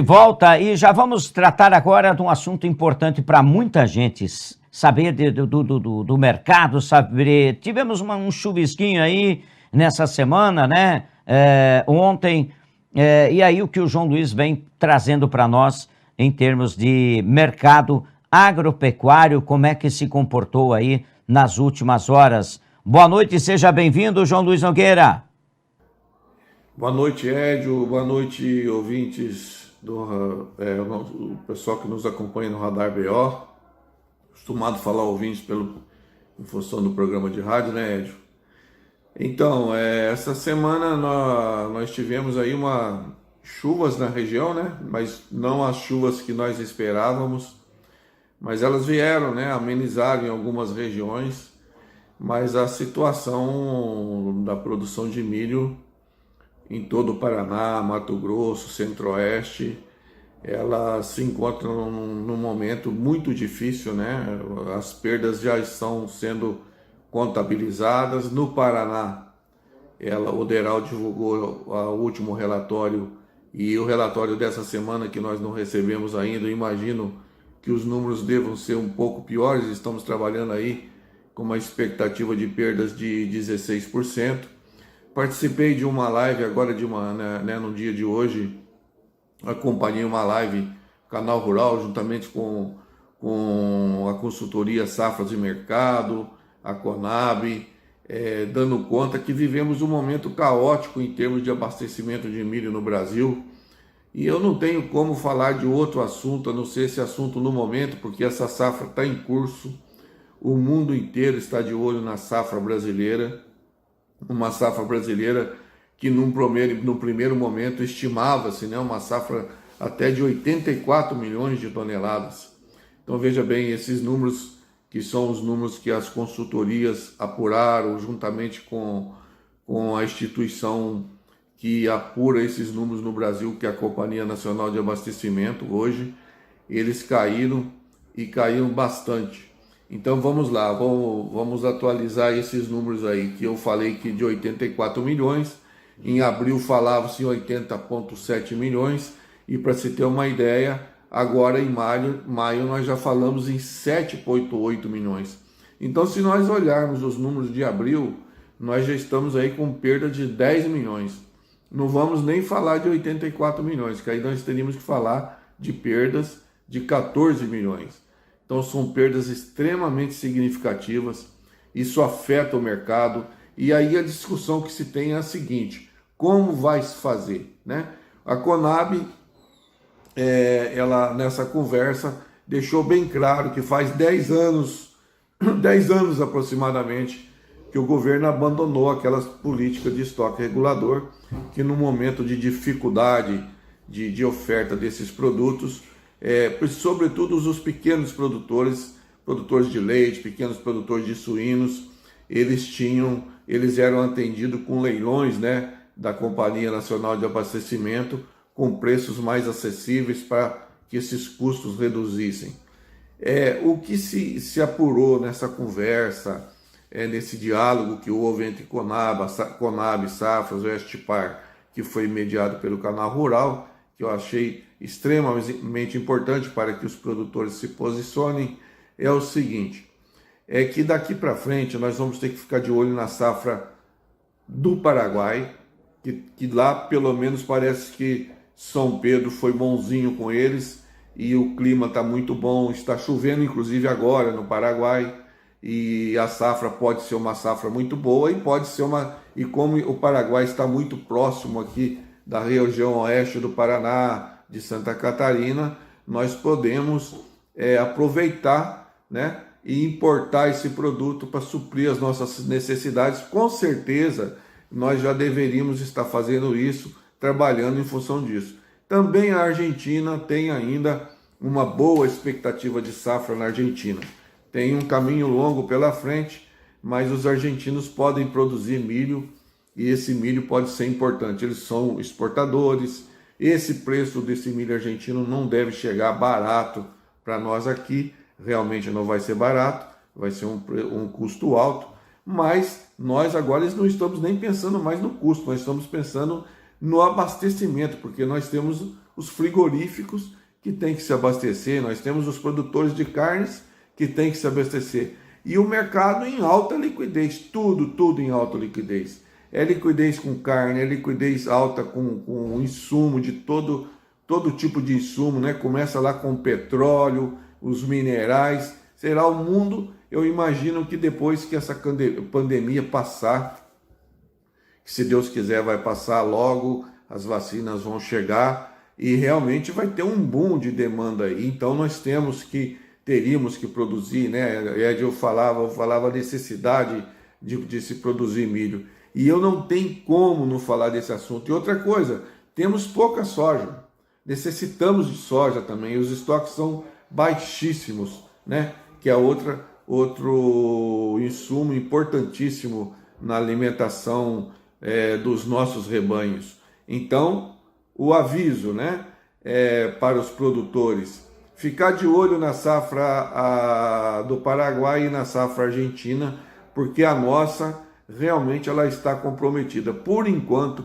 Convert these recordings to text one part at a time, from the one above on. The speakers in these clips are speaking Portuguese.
Volta e já vamos tratar agora de um assunto importante para muita gente saber do mercado, saber. Tivemos um chuvisquinho aí nessa semana, né? Ontem, e aí o que o João Luiz vem trazendo para nós em termos de mercado agropecuário, como é que se comportou aí nas últimas horas. Boa noite, seja bem-vindo, João Luiz Nogueira. Boa noite, Edio. Boa noite, ouvintes o pessoal que nos acompanha no Radar BO. Acostumado a falar ouvintes em função do programa de rádio, né, Edio? Então, essa semana nós tivemos aí chuvas na região, né? Mas não as chuvas que nós esperávamos. Mas elas vieram, né? Amenizaram em algumas regiões. Mas a situação da produção de milho em todo o Paraná, Mato Grosso, Centro-Oeste, ela se encontra num momento muito difícil, né? As perdas já estão sendo contabilizadas. No Paraná, o DERAL divulgou o último relatório e o relatório dessa semana que nós não recebemos ainda. Eu imagino que os números devam ser um pouco piores. Estamos trabalhando aí com uma expectativa de perdas de 16%. Participei de uma live agora no dia de hoje, acompanhei uma live Canal Rural juntamente com a consultoria Safras e Mercado, a Conab, dando conta que vivemos um momento caótico em termos de abastecimento de milho no Brasil. E eu não tenho como falar de outro assunto, a não ser esse assunto no momento, porque essa safra está em curso, o mundo inteiro está de olho na safra brasileira. Uma safra brasileira que no primeiro momento estimava-se, né, uma safra até de 84 milhões de toneladas. Então veja bem, esses números que são os números que as consultorias apuraram juntamente com a instituição que apura esses números no Brasil, que é a Companhia Nacional de Abastecimento, hoje, eles caíram e caíram bastante. Então vamos lá, vamos atualizar esses números aí, que eu falei que de 84 milhões, em abril falava-se em 80,7 milhões, e para se ter uma ideia, agora em maio nós já falamos em 7,8 milhões. Então se nós olharmos os números de abril, nós já estamos aí com perda de 10 milhões. Não vamos nem falar de 84 milhões, que aí nós teríamos que falar de perdas de 14 milhões. Então são perdas extremamente significativas, isso afeta o mercado, e aí a discussão que se tem é a seguinte: como vai se fazer, né? A Conab, ela nessa conversa deixou bem claro que faz 10 anos, 10 anos aproximadamente, que o governo abandonou aquelas políticas de estoque regulador, que no momento de dificuldade de oferta desses produtos, sobretudo os pequenos produtores de leite, pequenos produtores de suínos, eles eram atendidos com leilões, né, da Companhia Nacional de Abastecimento, com preços mais acessíveis para que esses custos reduzissem. O que se apurou nessa conversa, nesse diálogo que houve entre Conab, Safras, Oeste-Par, que foi mediado pelo Canal Rural, que eu achei extremamente importante para que os produtores se posicionem, é o seguinte: é que daqui para frente nós vamos ter que ficar de olho na safra do Paraguai, que lá pelo menos parece que São Pedro foi bonzinho com eles e o clima está muito bom, está chovendo inclusive agora no Paraguai, e a safra pode ser uma safra muito boa e como o Paraguai está muito próximo aqui da região oeste do Paraná, de Santa Catarina, nós podemos aproveitar, né, e importar esse produto para suprir as nossas necessidades. Com certeza, nós já deveríamos estar fazendo isso, trabalhando em função disso. Também a Argentina tem ainda uma boa expectativa de safra na Argentina. Tem um caminho longo pela frente, mas os argentinos podem produzir milho e esse milho pode ser importante. Eles são exportadores. Esse preço desse milho argentino não deve chegar barato para nós aqui. Realmente não vai ser barato, vai ser um custo alto, mas nós agora não estamos nem pensando mais no custo, nós estamos pensando no abastecimento, porque nós temos os frigoríficos que têm que se abastecer, nós temos os produtores de carnes que têm que se abastecer. E o mercado em alta liquidez, tudo em alta liquidez. É liquidez com carne, é liquidez alta com insumo de todo tipo de insumo, né? Começa lá com petróleo, os minerais. Será o mundo, eu imagino que depois que essa pandemia passar, que se Deus quiser vai passar logo, as vacinas vão chegar e realmente vai ter um boom de demanda aí. Então nós teríamos que produzir, né? Eu falava a necessidade de se produzir milho. E eu não tenho como não falar desse assunto. E outra coisa, temos pouca soja. Necessitamos de soja também. Os estoques são baixíssimos, né? Que é outro insumo importantíssimo na alimentação dos nossos rebanhos. Então, o aviso, né? Para os produtores, ficar de olho na safra do Paraguai e na safra argentina, porque a nossa realmente ela está comprometida. Por enquanto,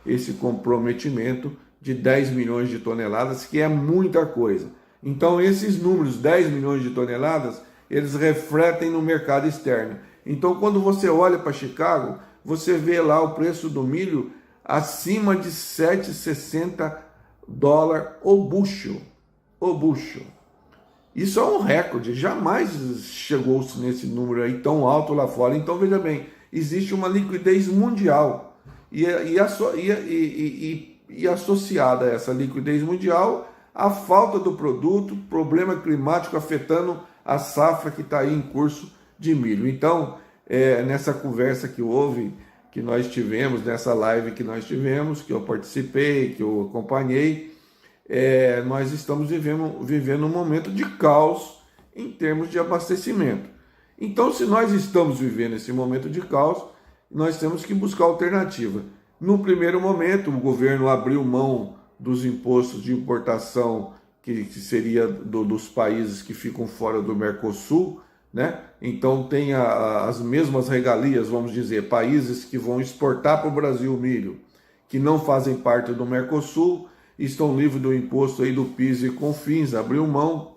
esse comprometimento de 10 milhões de toneladas, que é muita coisa. Então, esses números, 10 milhões de toneladas, eles refletem no mercado externo. Então, quando você olha para Chicago, você vê lá o preço do milho acima de 7,60 dólares o bushel. Isso é um recorde, jamais chegou-se nesse número aí tão alto lá fora. Então, veja bem, existe uma liquidez mundial e associada a essa liquidez mundial, a falta do produto, problema climático afetando a safra que está aí em curso de milho. Então, nessa conversa que nós tivemos, nessa live que nós tivemos, que eu participei, que eu acompanhei, nós estamos vivendo um momento de caos em termos de abastecimento. Então, se nós estamos vivendo esse momento de caos, nós temos que buscar alternativa. No primeiro momento, o governo abriu mão dos impostos de importação, que seria dos países que ficam fora do Mercosul, né? Então tem as mesmas regalias, vamos dizer, países que vão exportar para o Brasil milho, que não fazem parte do Mercosul, estão livres do imposto aí do PIS e COFINS, abriu mão,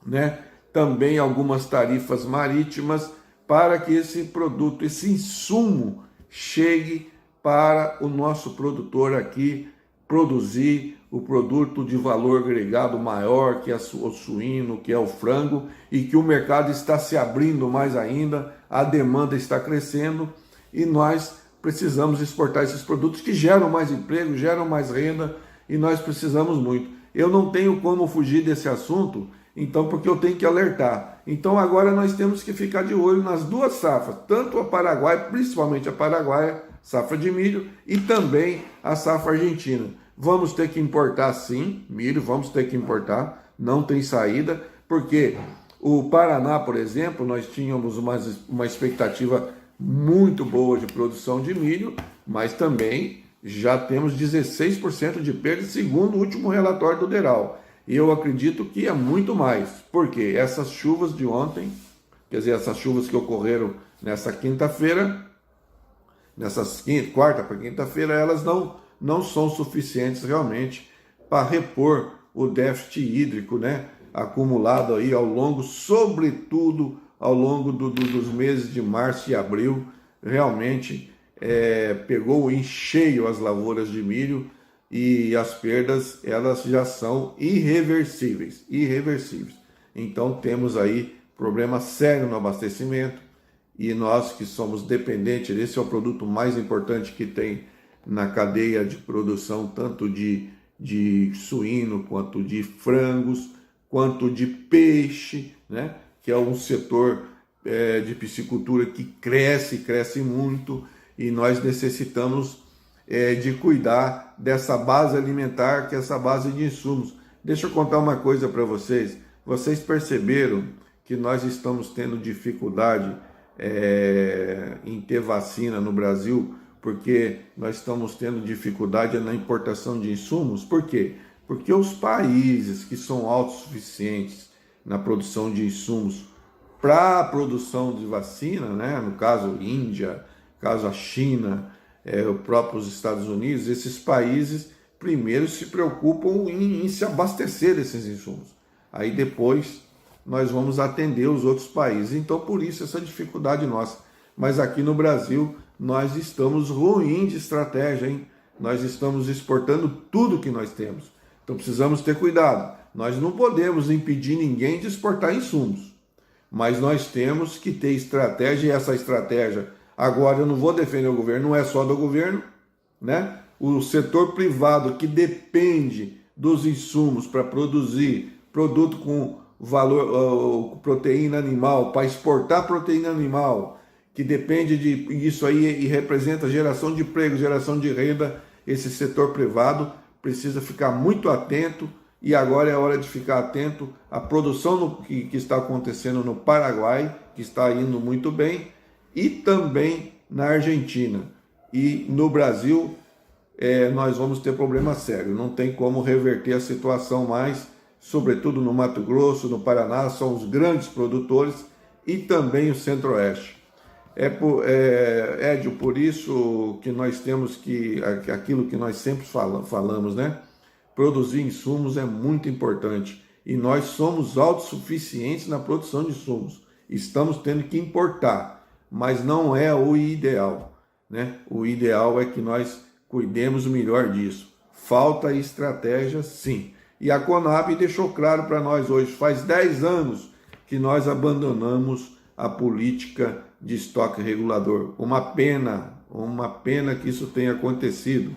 né? Também algumas tarifas marítimas para que esse produto, esse insumo chegue para o nosso produtor aqui produzir o produto de valor agregado maior, que é o suíno, que é o frango, e que o mercado está se abrindo mais ainda, a demanda está crescendo e nós precisamos exportar esses produtos que geram mais emprego, geram mais renda e nós precisamos muito. Eu não tenho como fugir desse assunto, então, porque eu tenho que alertar. Então agora nós temos que ficar de olho nas duas safras, tanto a Paraguai, principalmente a Paraguaia, safra de milho, e também a safra argentina. Vamos ter que importar sim, milho, vamos ter que importar, não tem saída, porque o Paraná, por exemplo, nós tínhamos uma expectativa muito boa de produção de milho, mas também já temos 16% de perda, segundo o último relatório do DERAL. E eu acredito que é muito mais, porque essas chuvas de ontem, quer dizer, essas chuvas que ocorreram nessa quinta-feira, quarta para quinta-feira, elas não são suficientes realmente para repor o déficit hídrico, né, acumulado aí sobretudo ao longo dos meses de março e abril. Realmente pegou em cheio as lavouras de milho e as perdas elas já são irreversíveis. Então temos aí problema sério no abastecimento e nós que somos dependentes, esse é o produto mais importante que tem na cadeia de produção, tanto de suíno, quanto de frangos, quanto de peixe, né? Que é um setor de piscicultura que cresce muito, e nós necessitamos de cuidar dessa base alimentar, que é essa base de insumos. Deixa eu contar uma coisa para vocês. Vocês perceberam que nós estamos tendo dificuldade em ter vacina no Brasil, porque nós estamos tendo dificuldade na importação de insumos? Por quê? Porque os países que são autossuficientes na produção de insumos para a produção de vacina, né? No caso Índia, no caso a China, os próprios Estados Unidos, esses países primeiro se preocupam em se abastecer desses insumos. Aí depois nós vamos atender os outros países. Então, por isso, essa dificuldade nossa. Mas aqui no Brasil, nós estamos ruim de estratégia, hein? Nós estamos exportando tudo que nós temos. Então, precisamos ter cuidado. Nós não podemos impedir ninguém de exportar insumos. Mas nós temos que ter estratégia, e essa estratégia, agora eu não vou defender o governo, não é só do governo, né? O setor privado que depende dos insumos para produzir produto com valor, proteína animal, para exportar proteína animal, que depende isso aí e representa geração de emprego, geração de renda, esse setor privado precisa ficar muito atento. E agora é hora de ficar atento à produção que está acontecendo no Paraguai, que está indo muito bem, e também na Argentina. E no Brasil, nós vamos ter problema sério. Não tem como reverter a situação mais, sobretudo no Mato Grosso, no Paraná, são os grandes produtores, e também o Centro-Oeste. Edio, por isso que nós temos que, aquilo que nós sempre falamos, né? Produzir insumos é muito importante e nós somos autossuficientes na produção de insumos. Estamos tendo que importar, mas não é o ideal, né? O ideal é que nós cuidemos melhor disso. Falta estratégia, sim. E a Conab deixou claro para nós hoje, faz 10 anos que nós abandonamos a política de estoque regulador. Uma pena que isso tenha acontecido.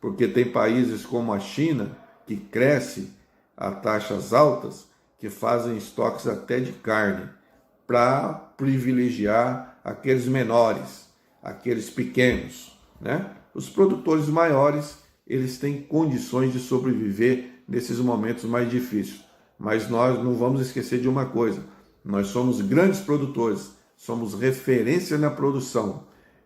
Porque tem países como a China, que cresce a taxas altas, que fazem estoques até de carne, para privilegiar aqueles menores, aqueles pequenos, né? Os produtores maiores, eles têm condições de sobreviver nesses momentos mais difíceis. Mas nós não vamos esquecer de uma coisa, nós somos grandes produtores, somos referência na produção,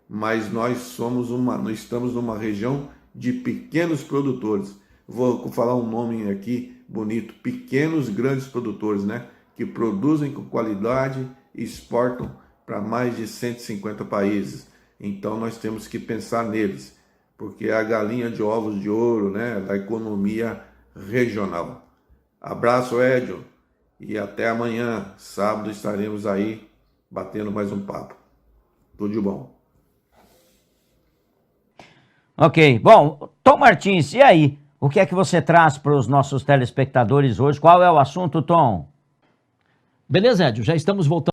mas nós estamos numa região de pequenos produtores. Vou falar um nome aqui bonito, pequenos grandes produtores, né? Que produzem com qualidade e exportam para mais de 150 países. Então nós temos que pensar neles, porque é a galinha de ovos de ouro, né? Da economia regional. Abraço, Edio, e até amanhã, sábado, estaremos aí batendo mais um papo. Tudo de bom. Ok, bom, Tom Martins, e aí? O que é que você traz para os nossos telespectadores hoje? Qual é o assunto, Tom? Beleza, Edio, já estamos voltando.